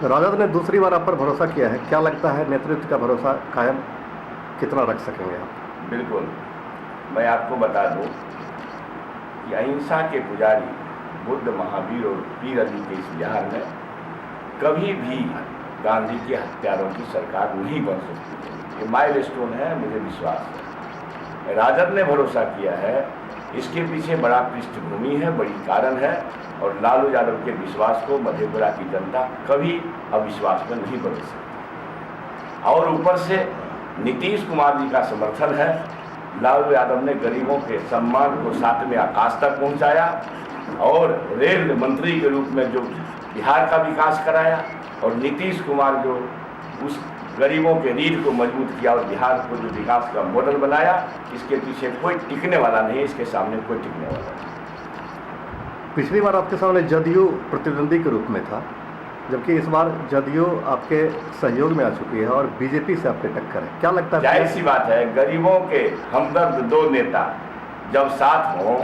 राजद ने दूसरी बार आप पर भरोसा किया है, क्या लगता है नेतृत्व का भरोसा कायम कितना रख सकेंगे आप? बिल्कुल, मैं आपको बता दूं कि अहिंसा के पुजारी बुद्ध, महावीर और पीर अली के इस बिहार में कभी भी गांधी के हत्यारों की सरकार नहीं बन सकती है। ये माइलस्टोन है, मुझे विश्वास है। राजद ने भरोसा किया है, इसके पीछे बड़ा पृष्ठभूमि है, बड़ी कारण है, और लालू यादव के विश्वास को मधेपुरा की जनता कभी अविश्वास में नहीं बदल सकती। और ऊपर से नीतीश कुमार जी का समर्थन है। लालू यादव ने गरीबों के सम्मान को 7वें आकाश तक पहुंचाया और रेल मंत्री के रूप में जो बिहार का विकास कराया, और नीतीश कुमार जो उस गरीबों के रीढ़ को मजबूत किया और बिहार को जो विकास का मॉडल बनाया, इसके पीछे कोई टिकने वाला नहीं, इसके सामने कोई टिकने वाला नहीं। पिछली बार आपके सामने जदयू प्रतिद्वंदी के रूप में था, जबकि इस बार जदयू आपके सहयोग में आ चुकी है और बीजेपी से आपके टक्कर है, क्या लगता है? जाहिर सी बात है, गरीबों के हमदर्द दो नेता जब साथ हों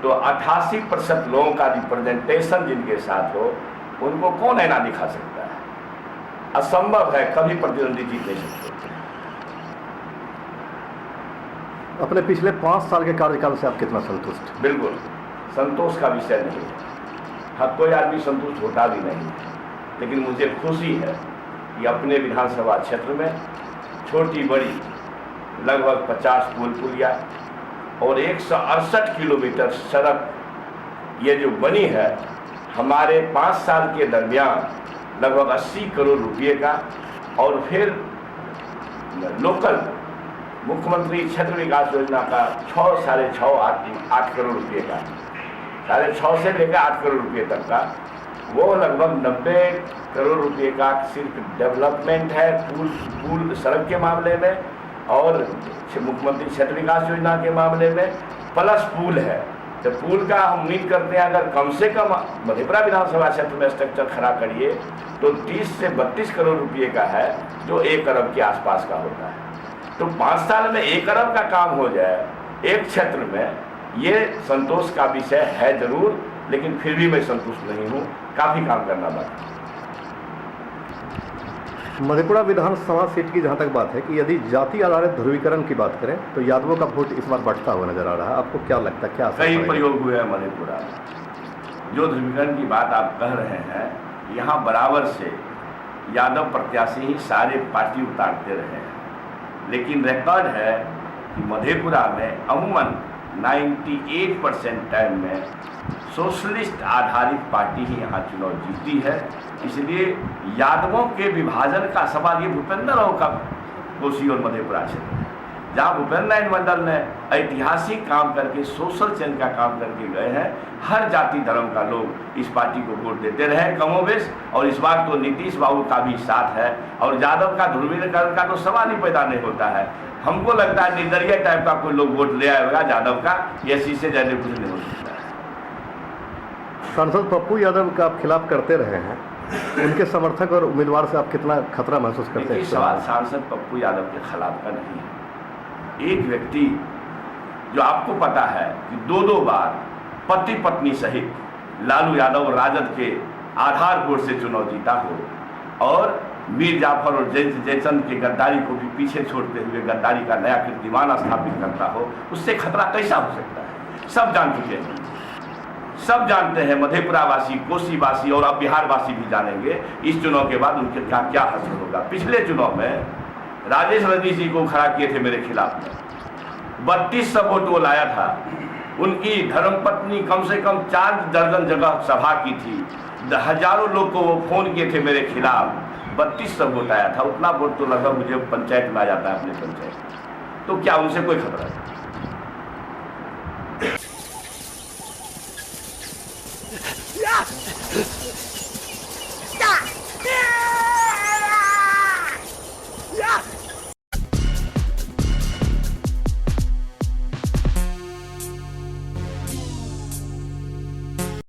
तो 88% लोगों का रिप्रेजेंटेशन जिनके साथ हो, उनको कौन ऐना दिखा सकता है? असंभव है, कभी प्रतिद्वंदी जीत नहीं सकते। अपने पिछले 5 साल के कार्यकाल से आप कितना संतुष्ट? बिल्कुल, संतोष का विषय नहीं है। हाँ, कोई आदमी संतुष्ट होता भी नहीं, लेकिन मुझे खुशी है कि अपने विधानसभा क्षेत्र में छोटी बड़ी लगभग 50 पुल पुलिया और 168 किलोमीटर सड़क ये जो बनी है, हमारे 5 साल के दरमियान लगभग 80 करोड़ रुपये का, और फिर लोकल मुख्यमंत्री क्षेत्र विकास योजना का 6-6.5-8 करोड़ रुपये का, 6.5 से लेकर 8 करोड़ रुपये तक का, वो लगभग 90 करोड़ रुपये का सिर्फ डेवलपमेंट है पुल सड़क के मामले में, और मुख्यमंत्री क्षेत्र विकास योजना के मामले में प्लस पुल है। तो पुल का हम उम्मीद करते हैं अगर कम से कम मधेपुरा विधानसभा क्षेत्र में स्ट्रक्चर खड़ा करिए तो 30 से 32 करोड़ रुपये का है, जो 1 अरब के आसपास का होता है। तो 5 साल में 1 अरब का काम हो जाए एक क्षेत्र में, ये संतोष का विषय है जरूर, लेकिन फिर भी मैं संतुष्ट नहीं हूँ, काफ़ी काम करना बाकी। मधेपुरा विधानसभा सीट की जहाँ तक बात है कि यदि जाति आधारित ध्रुवीकरण की बात करें तो यादवों का वोट इस बार बढ़ता हुआ नजर आ रहा है, आपको क्या लगता है? क्या कई प्रयोग हुए हैं मधेपुरा में। जो ध्रुवीकरण की बात आप कह रहे हैं, यहाँ बराबर से यादव प्रत्याशी ही सारे पार्टी उतारते रहे हैं, लेकिन रिकॉर्ड है कि मधेपुरा में अमूमन 98% टाइम में सोशलिस्ट आधारित पार्टी ही यहाँ चुनाव जीती है। इसलिए यादवों के विभाजन का सवाल ये भूपेंद्र राव का कोसी और मधेपुरा क्षेत्र है, जहाँ भूपेंद्र नारायण मंडल ने ऐतिहासिक काम करके सोशल चेंज का काम करके गए हैं। हर जाति धर्म का लोग इस पार्टी को वोट देते रहे कमोबेश, और इस बार तो नीतीश बाबू का भी साथ है, और यादव का ध्रुवीकरण का तो सवाल ही पैदा नहीं होता है। हमको लगता है निर्दलीय टाइप का कोई लोग वोट ले आएगा यादव का, ये शीशे जैसे कुछ नहीं हो सकता है। सांसद पप्पू यादव का आप खिलाफ करते रहे हैं, उनके समर्थक और उम्मीदवार से आप कितना खतरा महसूस करते हैं? सवाल सांसद पप्पू यादव के खिलाफ का नहीं है। एक व्यक्ति जो आपको पता है कि 2 बार पति पत्नी सहित लालू यादव राजद के आधार वोट से चुनाव जीता हो, और मीर जाफर और जयचंद के गद्दारी को भी पीछे छोड़ते हुए गद्दारी का नया कीर्तिमान स्थापित करता हो, उससे खतरा कैसा हो सकता है? सब जान चुके हैं, सब जानते हैं, मधेपुरा वासी, कोसी वासी और अब बिहार वासी भी जानेंगे इस चुनाव के बाद उनके क्या हासिल होगा। पिछले चुनाव में राजेश रजनी जी को खड़ा किए थे मेरे खिलाफ में, 3200 वोट वो लाया था। उनकी धर्मपत्नी कम से कम 4 दर्जन जगह सभा की थी, हजारों लोग को वो फोन किए थे मेरे खिलाफ, 3200 वोट आया था। उतना वोट तो लगभग मुझे पंचायत में आ जाता है अपने पंचायत। तो क्या उनसे कोई खतरा है?